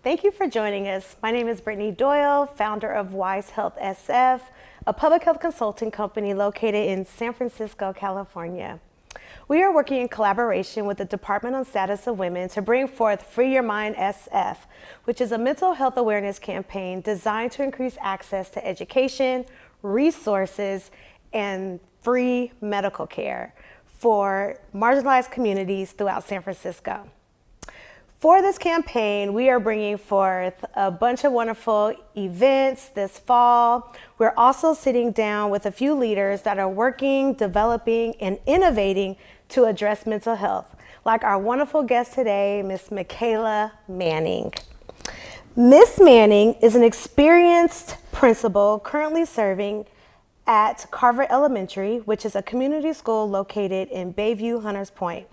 Thank you for joining us. My name is Brittany Doyle, founder of Wise Health SF, a public health consulting company located in San Francisco, California. We are working in collaboration with the Department on Status of Women to bring forth Free Your Mind SF, which is a mental health awareness campaign designed to increase access to education, resources, and free medical care for marginalized communities throughout San Francisco. For this campaign, we are bringing forth a bunch of wonderful events this fall. We're also sitting down with a few leaders that are working, developing, and innovating to address mental health, like our wonderful guest today, Miss Makaela Manning. Miss Manning is an experienced principal currently serving at Carver Elementary, which is a community school located in Bayview Hunters Point.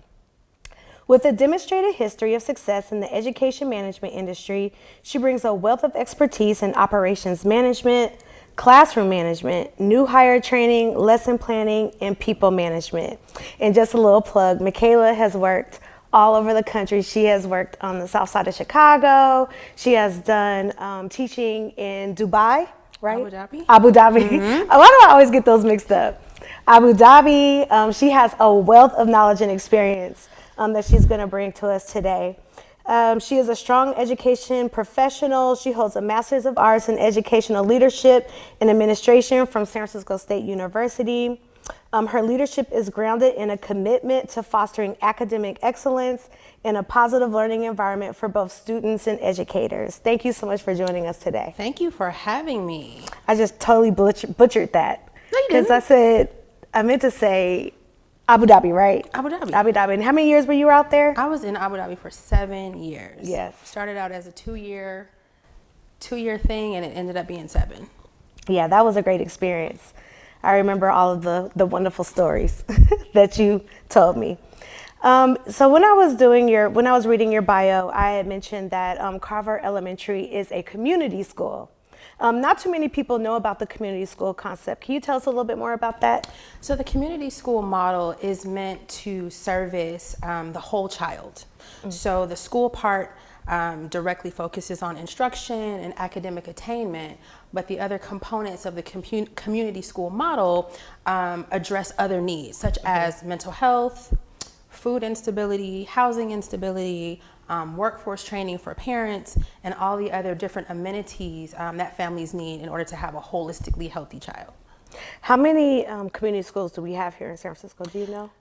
With a demonstrated history of success in the education management industry, she brings a wealth of expertise in operations management, classroom management, new hire training, lesson planning, and people management. And just a little plug, Makaela has worked all over the country. She has worked on the south side of Chicago. She has done teaching in Dubai, right? Abu Dhabi. Abu Dhabi. Mm-hmm. Why do I always get those mixed up? Abu Dhabi. She has a wealth of knowledge and experience that she's going to bring to us today. She is a strong education professional. She holds a Master's of Arts in Educational Leadership and Administration from San Francisco State University. Her leadership is grounded in a commitment to fostering academic excellence and a positive learning environment for both students and educators. Thank you so much for joining us today. Thank you for having me. I just totally butchered that. No, you because I meant to say Abu Dhabi, right? Abu Dhabi. Abu Dhabi. And how many years were you out there? I was in Abu Dhabi for 7 years. Yes. Started out as a two-year thing, and it ended up being 7. Yeah, that was a great experience. I remember all of the wonderful stories that you told me. So when I was reading your bio, I had mentioned that Carver Elementary is a community school. Not too many people know about the community school concept. Can you tell us a little bit more about that? So the community school model is meant to service the whole child. Mm-hmm. So the school part directly focuses on instruction and academic attainment, but the other components of the community school model address other needs, such as mental health, food instability, housing instability, workforce training for parents, and all the other different amenities that families need in order to have a holistically healthy child. How many community schools do we have here in San Francisco? Do you know?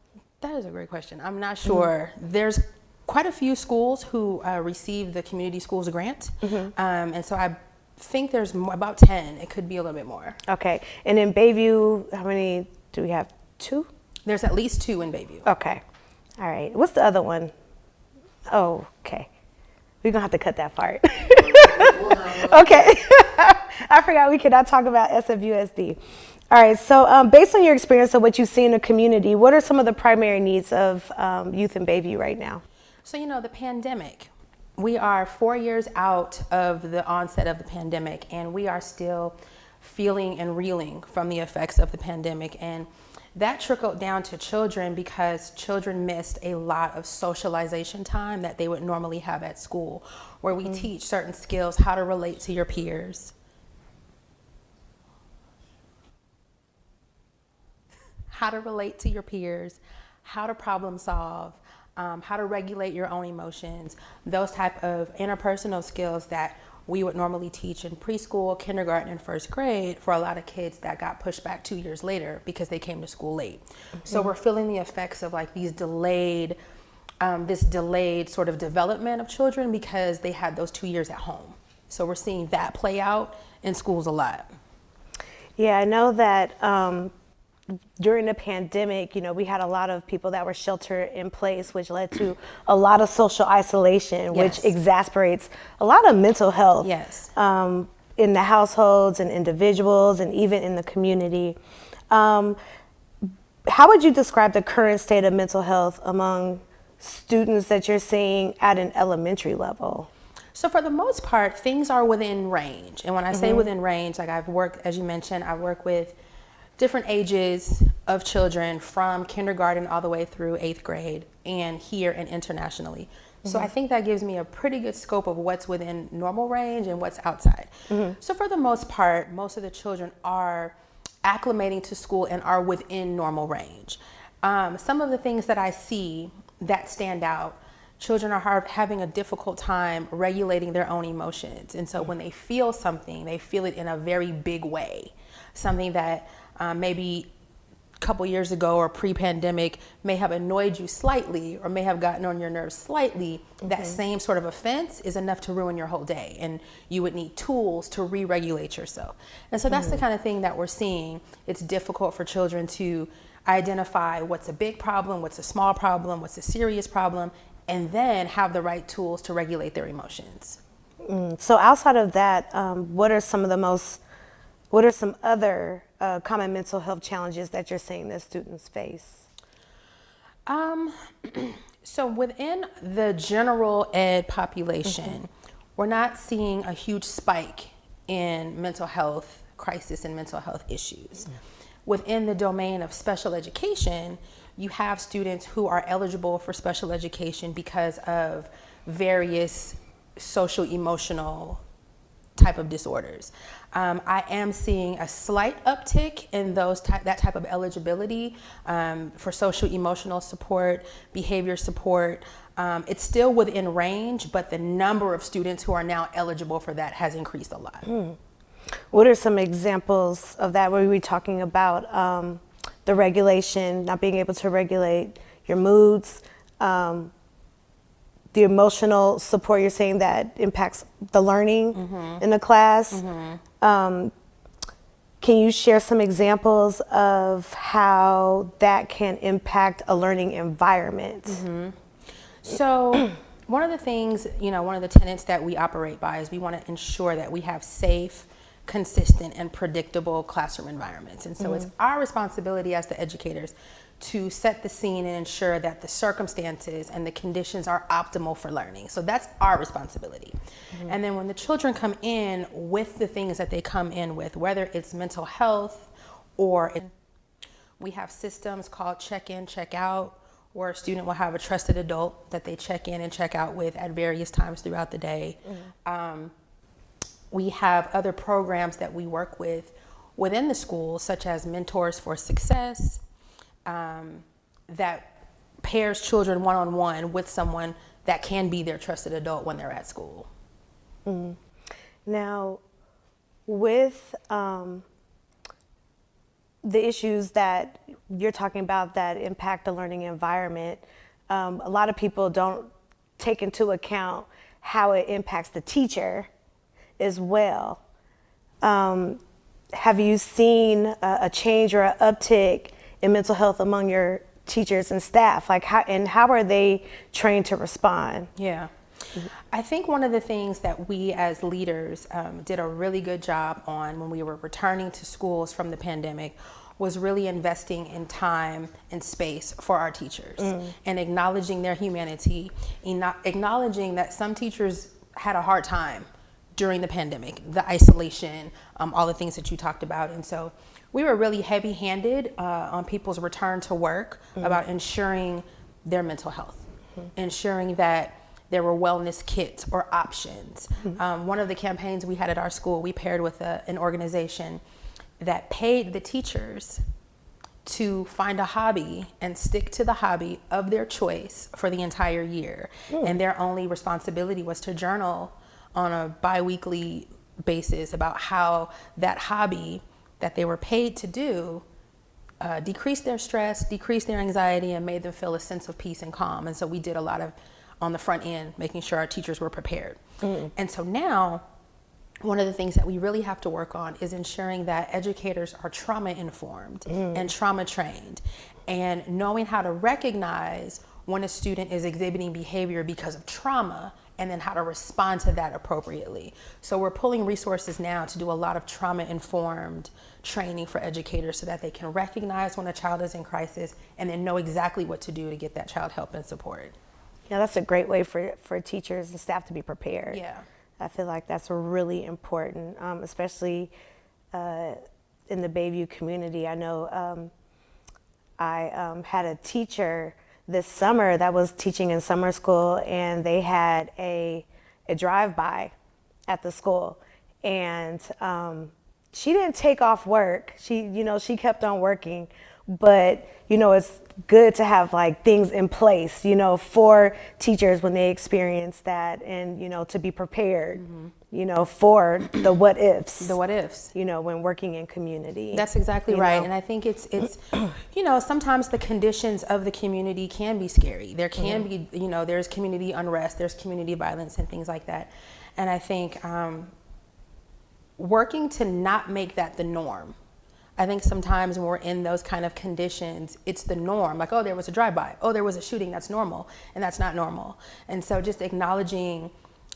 That is a great question. I'm not sure. Mm-hmm. There's quite a few schools who receive the community schools grant, mm-hmm. And so I think there's about 10. It could be a little bit more. Okay. And in Bayview, how many do we have? 2? There's at least 2 in Bayview. Okay. All right. What's the other one? Oh, okay. We're going to have to cut that part. Okay. I forgot we cannot talk about SFUSD. All right. So based on your experience of what you see in the community, what are some of the primary needs of youth in Bayview right now? So, the pandemic. We are 4 years out of the onset of the pandemic, and we are still feeling and reeling from the effects of the pandemic. And that trickled down to children because children missed a lot of socialization time that they would normally have at school, where we teach certain skills, how to relate to your peers, how to problem solve, how to regulate your own emotions, those type of interpersonal skills that we would normally teach in preschool, kindergarten, and first grade for a lot of kids that got pushed back 2 years later because they came to school late. Mm-hmm. So we're feeling the effects of like this delayed sort of development of children because they had those 2 years at home. So we're seeing that play out in schools a lot. Yeah, I know that during the pandemic, we had a lot of people that were sheltered in place, which led to a lot of social isolation, yes. which exasperates a lot of mental health yes. In the households and individuals and even in the community. How would you describe the current state of mental health among students that you're seeing at an elementary level? So for the most part, things are within range. And when I say within range, like I've worked, as you mentioned, I work with different ages of children from kindergarten all the way through 8th grade. and here and internationally. So I think that gives me a pretty good scope of what's within normal range and what's outside. So for the most part, most of the children are acclimating to school and are within normal range. Some of the things that I see that stand out, children are having a difficult time regulating their own emotions. And so when they feel something, they feel it in a very big way. Something that maybe couple years ago or pre-pandemic may have annoyed you slightly or may have gotten on your nerves slightly, that same sort of offense is enough to ruin your whole day, and you would need tools to re-regulate yourself. And so that's the kind of thing that we're seeing. It's difficult for children to identify what's a big problem, what's a small problem, what's a serious problem, and then have the right tools to regulate their emotions. So outside of that, what are some other common mental health challenges that you're seeing that students face? So within the general ed population, we're not seeing a huge spike in mental health crisis and mental health issues. Within the domain of special education, you have students who are eligible for special education because of various social emotional type of disorders. I am seeing a slight uptick in that type of eligibility for social emotional support, behavior support. It's still within range, but the number of students who are now eligible for that has increased a lot. What are some examples of that? Were we talking about the regulation, not being able to regulate your moods, the emotional support you're saying that impacts the learning in the class? Can you share some examples of how that can impact a learning environment? So one of the things, one of the tenets that we operate by is we want to ensure that we have safe, consistent, and predictable classroom environments. And so it's our responsibility as the educators to set the scene and ensure that the circumstances and the conditions are optimal for learning. So that's our responsibility. And then when the children come in with the things that they come in with, whether it's mental health we have systems called check-in, check-out, where a student will have a trusted adult that they check in and check out with at various times throughout the day. We have other programs that we work with within the school, such as Mentors for Success, that pairs children one-on-one with someone that can be their trusted adult when they're at school. Now, with the issues that you're talking about that impact the learning environment, a lot of people don't take into account how it impacts the teacher as well. Have you seen a change or an uptick in mental health among your teachers and staff? How are they trained to respond? Yeah. I think one of the things that we as leaders did a really good job on when we were returning to schools from the pandemic was really investing in time and space for our teachers and acknowledging their humanity, acknowledging that some teachers had a hard time during the pandemic, the isolation, all the things that you talked about. And so we were really heavy-handed on people's return to work about ensuring their mental health, ensuring that there were wellness kits or options. One of the campaigns we had at our school, we paired with an organization that paid the teachers to find a hobby and stick to the hobby of their choice for the entire year. And their only responsibility was to journal on a bi-weekly basis about how that hobby that they were paid to do decreased their stress, decreased their anxiety, and made them feel a sense of peace and calm. And so we did a lot of, on the front end, making sure our teachers were prepared. And so now, one of the things that we really have to work on is ensuring that educators are trauma informed and trauma trained, and knowing how to recognize when a student is exhibiting behavior because of trauma, and then how to respond to that appropriately. So we're pulling resources now to do a lot of trauma-informed training for educators so that they can recognize when a child is in crisis and then know exactly what to do to get that child help and support. Yeah, that's a great way for teachers and staff to be prepared. Yeah. I feel like that's really important, especially in the Bayview community. I know I had a teacher this summer that was teaching in summer school, and they had a drive-by at the school, and she didn't take off work. She kept on working, but it's good to have like things in place, for teachers when they experience that, and to be prepared, for the what ifs. The what ifs. When working in community. That's exactly right. And I think it's sometimes the conditions of the community can be scary. There can be, there's community unrest, there's community violence and things like that. And I think working to not make that the norm. I think sometimes when we're in those kind of conditions, it's the norm. Like, oh, there was a drive-by. Oh, there was a shooting. That's normal. And that's not normal. And so just acknowledging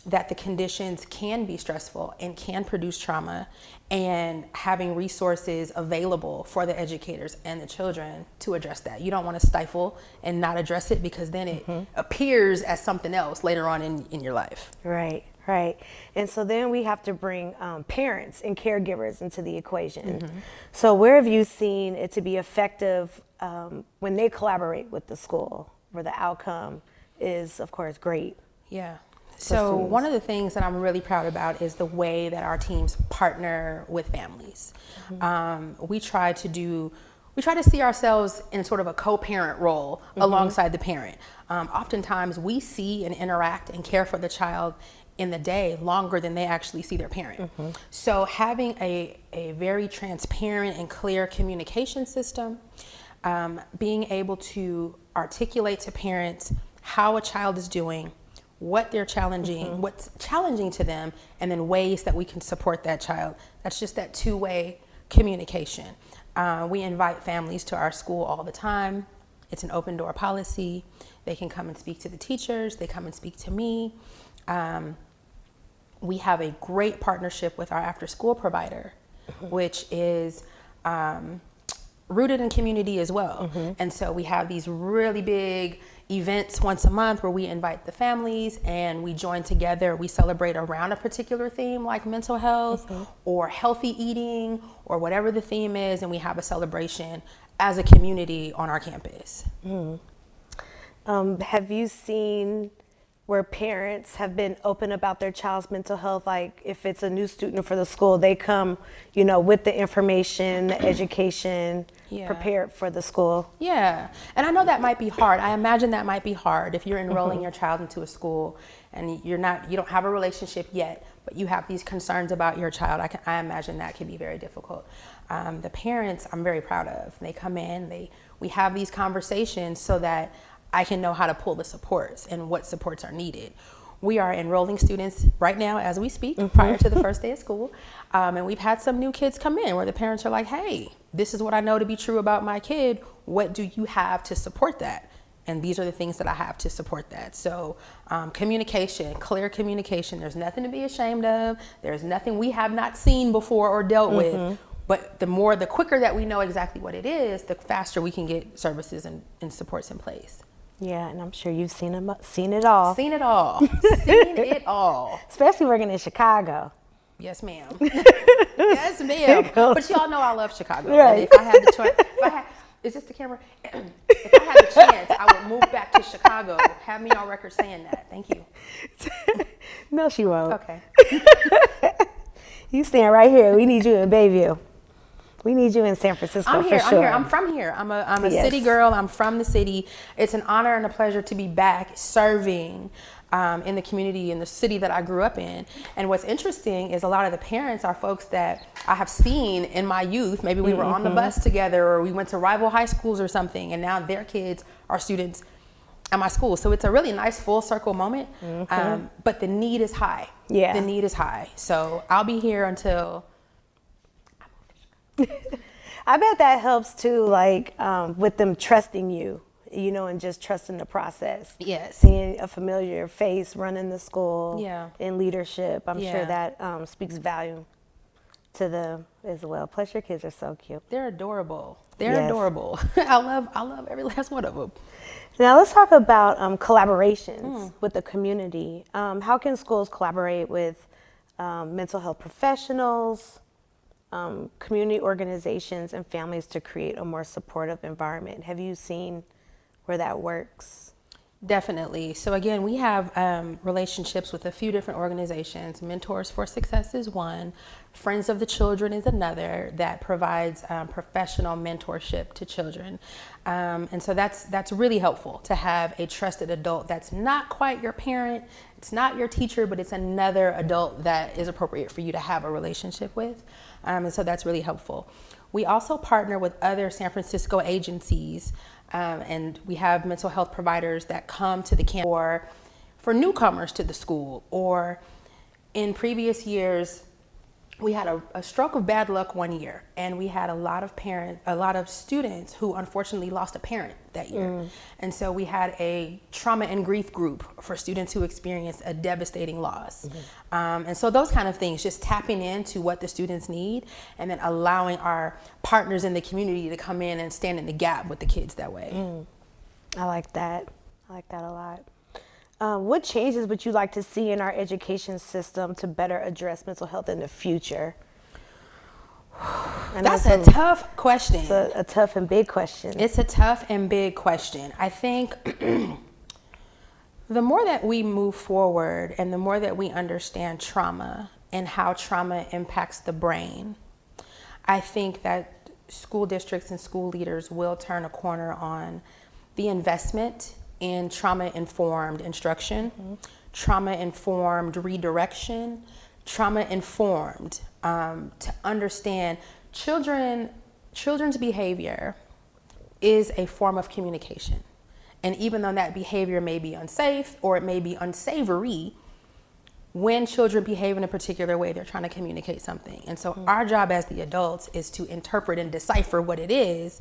that the conditions can be stressful and can produce trauma, and having resources available for the educators and the children to address that. You don't want to stifle and not address it, because then it appears as something else later on in your life. Right. Right. And so then we have to bring parents and caregivers into the equation. So where have you seen it to be effective when they collaborate with the school, where the outcome is, of course, great? Yeah. So one of the things that I'm really proud about is the way that our teams partner with families. We try to see ourselves in sort of a co-parent role alongside the parent. Oftentimes we see and interact and care for the child in the day longer than they actually see their parent. So having a very transparent and clear communication system, being able to articulate to parents how a child is doing, what they're challenging, what's challenging to them, and then ways that we can support that child. That's just that two-way communication. We invite families to our school all the time. It's an open door policy. They can come and speak to the teachers. They come and speak to me. We have a great partnership with our after-school provider, which is rooted in community as well. And so we have these really big events once a month where we invite the families and we join together. We celebrate around a particular theme, like mental health or healthy eating or whatever the theme is, and we have a celebration as a community on our campus. Have you seen where parents have been open about their child's mental health? Like if it's a new student for the school, they come, with the information, the education, prepared for the school. Yeah, and I know that might be hard. I imagine that might be hard if you're enrolling your child into a school and you don't have a relationship yet, but you have these concerns about your child. I imagine that can be very difficult. The parents, I'm very proud of. They come in, we have these conversations so that I can know how to pull the supports and what supports are needed. We are enrolling students right now as we speak, prior to the first day of school. And we've had some new kids come in where the parents are like, hey, this is what I know to be true about my kid. What do you have to support that? And these are the things that I have to support that. So communication, clear communication. There's nothing to be ashamed of. There's nothing we have not seen before or dealt with. But the quicker that we know exactly what it is, the faster we can get services and supports in place. Yeah, and I'm sure you've seen it all. Seen it all. Seen it all. Especially working in Chicago. Yes, ma'am. Yes, ma'am. But y'all know I love Chicago. Right. And if I had the choice, is this the camera? If I had the chance, I would move back to Chicago. Have me on record saying that. Thank you. No, she won't. Okay. You stand right here. We need you in Bayview. We need you in San Francisco for sure. I'm from here. I'm a city girl. I'm from the city. It's an honor and a pleasure to be back serving in the community, in the city that I grew up in. And what's interesting is a lot of the parents are folks that I have seen in my youth. Maybe we were on the bus together, or we went to rival high schools or something, and now their kids are students at my school. So it's a really nice full circle moment. But the need is high. Yeah. The need is high. So I'll be here until... I bet that helps too, like with them trusting you, and just trusting the process. Yes. Seeing a familiar face running the school in leadership, I'm sure that speaks value to them as well. Plus your kids are so cute. They're adorable. They're adorable. I love every last one of them. Now let's talk about collaborations with the community. How can schools collaborate with mental health professionals, community organizations, and families to create a more supportive environment? Have you seen where that works? Definitely. So again, we have relationships with a few different organizations. Mentors for Success is one. Friends of the Children is another that provides professional mentorship to children. And so that's really helpful to have a trusted adult that's not quite your parent, it's not your teacher, but it's another adult that is appropriate for you to have a relationship with. And so that's really helpful. We also partner with other San Francisco agencies, and we have mental health providers that come to the camp for newcomers to the school, or in previous years, we had a stroke of bad luck one year, and we had a lot of students who unfortunately lost a parent that year. And so we had a trauma and grief group for students who experienced a devastating loss. And so those kind of things, just tapping into what the students need, and then allowing our partners in the community to come in and stand in the gap with the kids that way. I like that. I like that a lot. What changes would you like to see in our education system to better address mental health in the future? And that's a tough question. It's a tough and big question. It's a tough and big question. I think the more that we move forward and the more that we understand trauma and how trauma impacts the brain, I think that school districts and school leaders will turn a corner on the investment in trauma-informed instruction, trauma-informed redirection, trauma-informed to understand children's behavior is a form of communication. And even though that behavior may be unsafe or it may be unsavory, when children behave in a particular way, they're trying to communicate something. And so our job as the adults is to interpret and decipher what it is,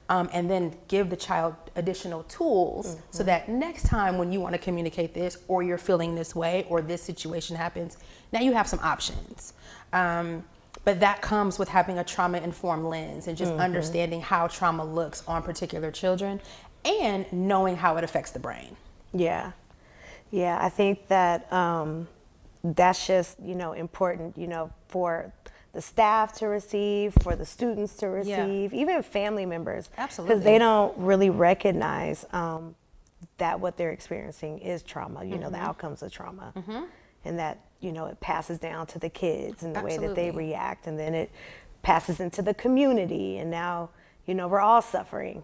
and then give the child additional tools so that next time when you want to communicate this, or you're feeling this way, or this situation happens, now you have some options. But that comes with having a trauma-informed lens and just understanding how trauma looks on particular children and knowing how it affects the brain. Yeah. Yeah, I think that that's just, important, for the staff to receive, for the students to receive, even family members. Absolutely. Because they don't really recognize that what they're experiencing is trauma, the outcomes of trauma. And that, it passes down to the kids and the way that they react, and then it passes into the community, and now, we're all suffering,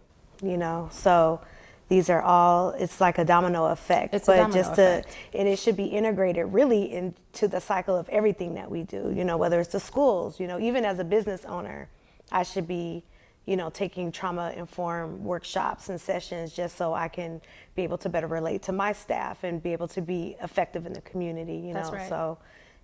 so these are all, it's like a domino effect. It's a domino effect. And it should be integrated really into the cycle of everything that we do, whether it's the schools, even as a business owner, I should be, taking trauma-informed workshops and sessions just so I can be able to better relate to my staff and be able to be effective in the community, That's right. So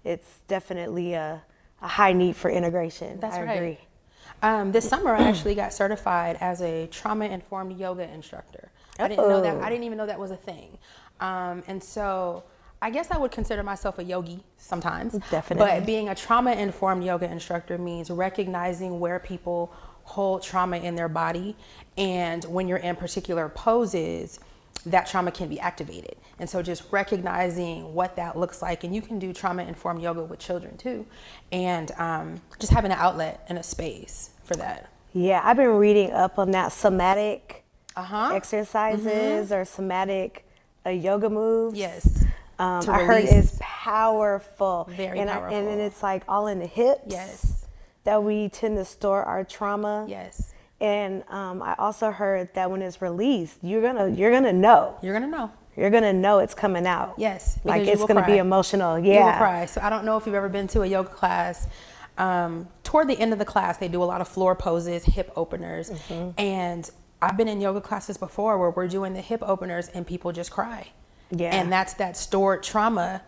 it's definitely a high need for integration. That's I right. agree. This summer, I actually got certified as a trauma-informed yoga instructor. I didn't know that. I didn't even know that was a thing. And so I guess I would consider myself a yogi sometimes. Definitely. But being a trauma-informed yoga instructor means recognizing where people hold trauma in their body, and when you're in particular poses, that trauma can be activated. And so just recognizing what that looks like, and you can do trauma-informed yoga with children too, and just having an outlet and a space for that. Yeah, I've been reading up on that somatic exercises or somatic yoga moves. Yes. I heard it's powerful. Very powerful. And then it's like all in the hips. Yes. That we tend to store our trauma. Yes. And I also heard that when it's released, you're gonna know. You're gonna know. You're gonna know it's coming out. Yes. Like it's gonna be emotional. Yeah. You will cry. So I don't know if you've ever been to a yoga class. Toward the end of the class, they do a lot of floor poses, hip openers, and I've been in yoga classes before where we're doing the hip openers and people just cry. Yeah. And that's that stored trauma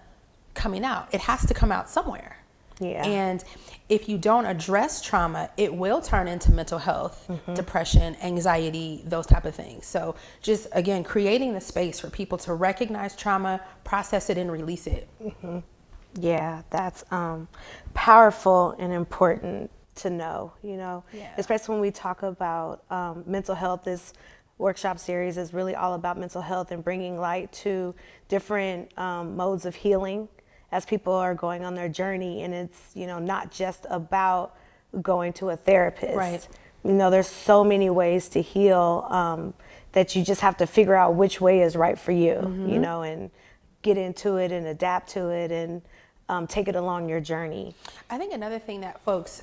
coming out. It has to come out somewhere. Yeah. And if you don't address trauma, it will turn into mental health, depression, anxiety, those type of things. So just, again, creating the space for people to recognize trauma, process it, and release it. Yeah, that's powerful and important to know, especially when we talk about mental health. This workshop series is really all about mental health and bringing light to different modes of healing as people are going on their journey. And it's, not just about going to a therapist. Right. There's so many ways to heal that you just have to figure out which way is right for you, you know, and get into it and adapt to it and take it along your journey. I think another thing that folks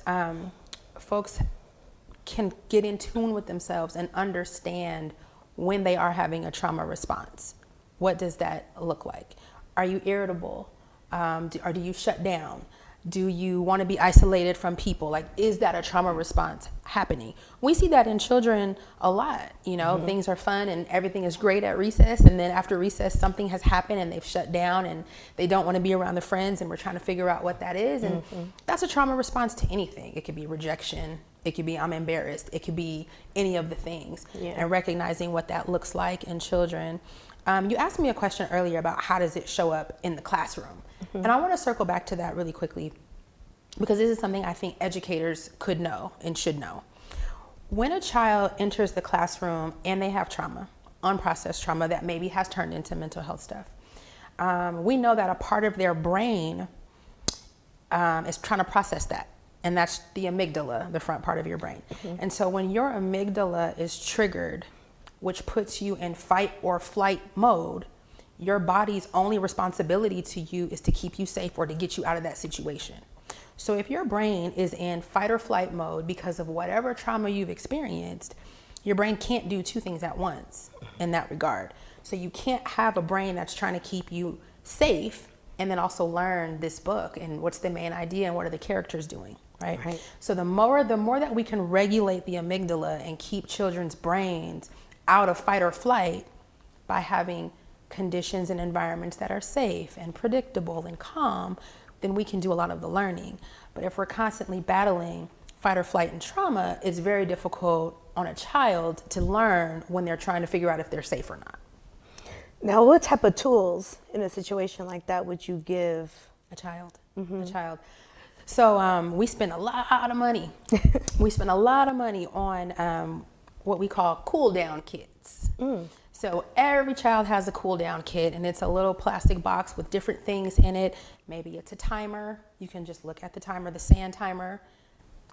can get in tune with themselves and understand when they are having a trauma response. What does that look like? Are you irritable? Or do you shut down? Do you want to be isolated from people? Like, is that a trauma response happening? We see that in children a lot. You know, things are fun and everything is great at recess, and then after recess something has happened and they've shut down and they don't want to be around the friends, and we're trying to figure out what that is. And that's a trauma response to anything. It could be rejection. It could be I'm embarrassed. It could be any of the things. And recognizing what that looks like in children. You asked me a question earlier about how does it show up in the classroom. And I want to circle back to that really quickly, because this is something I think educators could know and should know. When a child enters the classroom and they have trauma, unprocessed trauma that maybe has turned into mental health stuff, we know that a part of their brain is trying to process that. And that's the amygdala, the front part of your brain. And so when your amygdala is triggered, which puts you in fight or flight mode, your body's only responsibility to you is to keep you safe or to get you out of that situation. So if your brain is in fight or flight mode because of whatever trauma you've experienced, your brain can't do two things at once in that regard. So you can't have a brain that's trying to keep you safe and then also learn this book and what's the main idea and what are the characters doing, right? So the more that we can regulate the amygdala and keep children's brains out of fight or flight by having conditions and environments that are safe and predictable and calm, then we can do a lot of the learning. But if we're constantly battling fight or flight and trauma, it's very difficult on a child to learn when they're trying to figure out if they're safe or not. Now, what type of tools in a situation like that would you give a child? A child. So we spend a lot of money. We spend a lot of money on what we call cool down kits. So every child has a cool down kit, and it's a little plastic box with different things in it. Maybe it's a timer. You can just look at the timer, the sand timer.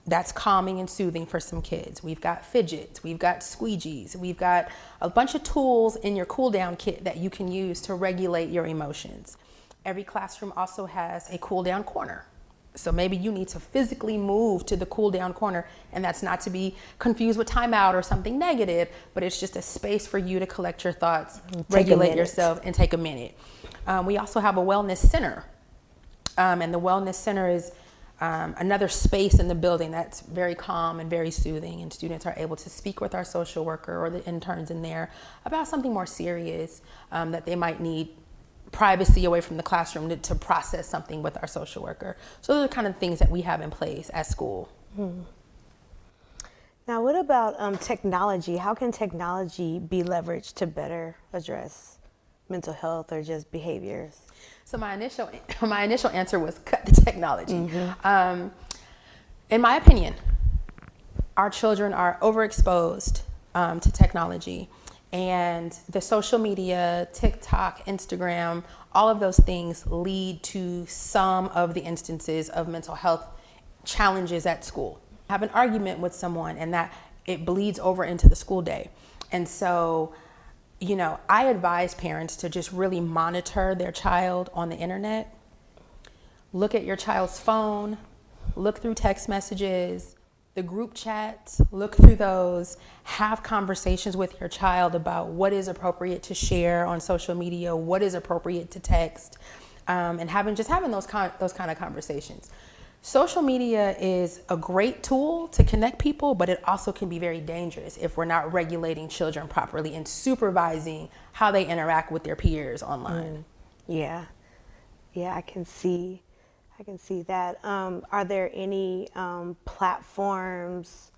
That's calming and soothing for some kids. We've got fidgets, we've got squeegees, we've got a bunch of tools in your cool down kit that you can use to regulate your emotions. Every classroom also has a cool down corner. So maybe you need to physically move to the cool down corner, and that's not to be confused with timeout or something negative, but it's just a space for you to collect your thoughts, regulate yourself, and take a minute. We also have a wellness center, and the wellness center is another space in the building that's very calm and very soothing, and students are able to speak with our social worker or the interns in there about something more serious that they might need privacy away from the classroom to process something with our social worker. So those are the kind of things that we have in place at school. Now, what about technology? How can technology be leveraged to better address mental health or just behaviors? So my initial answer was cut the technology. In my opinion, our children are overexposed to technology. And the social media, TikTok, Instagram, all of those things lead to some of the instances of mental health challenges at school. I have an argument with someone and that it bleeds over into the school day. And so, you know, I advise parents to just really monitor their child on the internet. Look at your child's phone, look through text messages, the group chats, look through those, have conversations with your child about what is appropriate to share on social media, what is appropriate to text, and having those kind of conversations. Social media is a great tool to connect people, but it also can be very dangerous if we're not regulating children properly and supervising how they interact with their peers online. Yeah, I can see that. Are there any platforms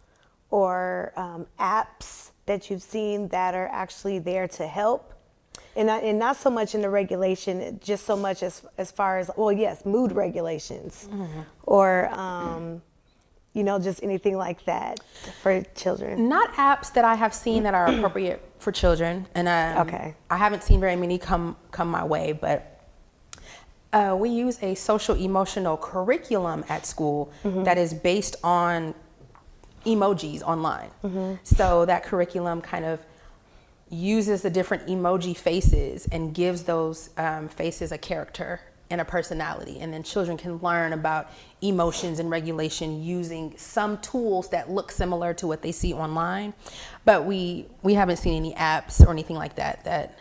or apps that you've seen that are actually there to help? And not so much in the regulation, just so much as far as, well, yes, mood regulations or, you know, just anything like that for children. Not apps that I have seen that are appropriate for children. And I haven't seen very many come my way, but we use a social emotional curriculum at school that is based on emojis online. So that curriculum kind of uses the different emoji faces and gives those faces a character and a personality. And then children can learn about emotions and regulation using some tools that look similar to what they see online. But we haven't seen any apps or anything like that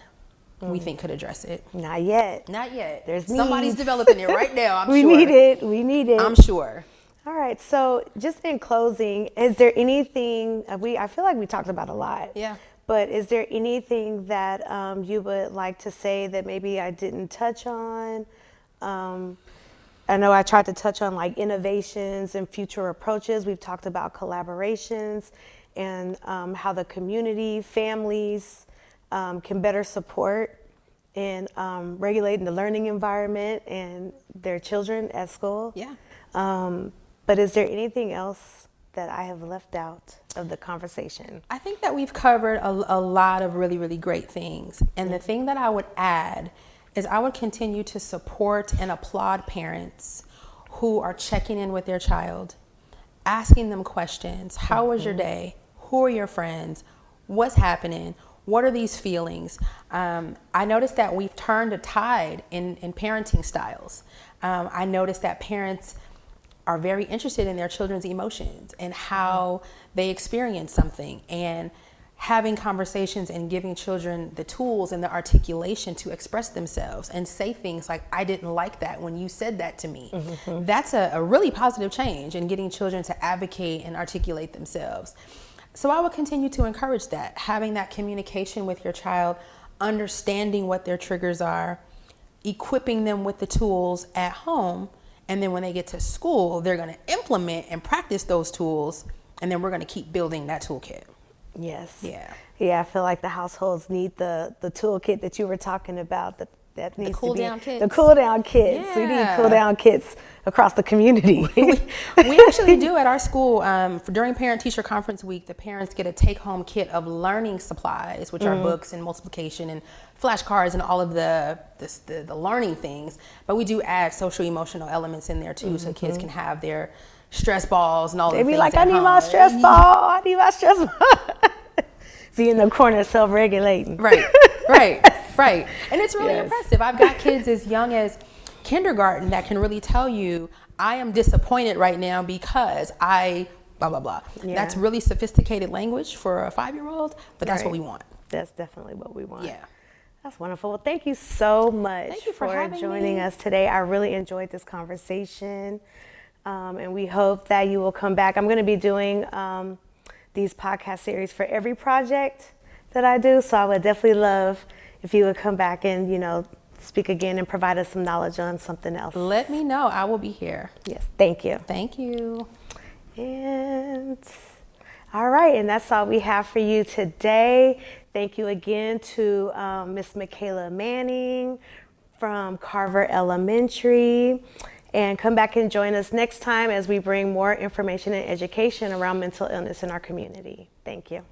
we think could address it. Not yet. Not yet. There's Somebody's needs. developing it right now, I'm We sure. We need it. I'm sure. All right, so just in closing, is there anything, I feel like we talked about a lot. Yeah. But is there anything that you would like to say that maybe I didn't touch on? I know I tried to touch on like innovations and future approaches. We've talked about collaborations and how the community, families can better support in regulating the learning environment and their children at school. Yeah. But is there anything else that I have left out of the conversation? I think that we've covered a lot of really, really great things. And the thing that I would add is I would continue to support and applaud parents who are checking in with their child, asking them questions. How was your day? Who are your friends? What's happening? What are these feelings? I noticed that we've turned a tide in parenting styles. I noticed that parents are very interested in their children's emotions and how they experience something, and having conversations and giving children the tools and the articulation to express themselves and say things like, I didn't like that when you said that to me. That's a really positive change in getting children to advocate and articulate themselves. So I would continue to encourage that, having that communication with your child, understanding what their triggers are, equipping them with the tools at home, and then when they get to school, they're going to implement and practice those tools, and then we're going to keep building that toolkit. Yes. Yeah. Yeah, I feel like the households need the toolkit that you were talking about. That needs cool to be down kits. The cool down kits. Yeah. We need cool down kits across the community. We actually do at our school, during Parent-Teacher Conference Week, the parents get a take-home kit of learning supplies, which are books and multiplication and flashcards and all of the learning things. But we do add social-emotional elements in there too, so kids can have their stress balls and all the They things be like, at I need home. my stress ball. I need my stress ball. Be in the corner self-regulating. Right. And it's really impressive. I've got kids as young as kindergarten that can really tell you, I am disappointed right now because I blah, blah, blah. Yeah. That's really sophisticated language for a 5-year-old, but that's what we want. That's definitely what we want. Yeah. That's wonderful. Well, thank you so much Thank you for having joining me. us today. I really enjoyed this conversation. And we hope that you will come back. I'm going to be doing these podcast series for every project that I do. So I would definitely love if you would come back and, speak again and provide us some knowledge on something else. Let me know. I will be here. Yes, thank you. Thank you. And all right, and that's all we have for you today. Thank you again to Miss Makaela Manning from Carver Elementary. And come back and join us next time as we bring more information and education around mental illness in our community. Thank you.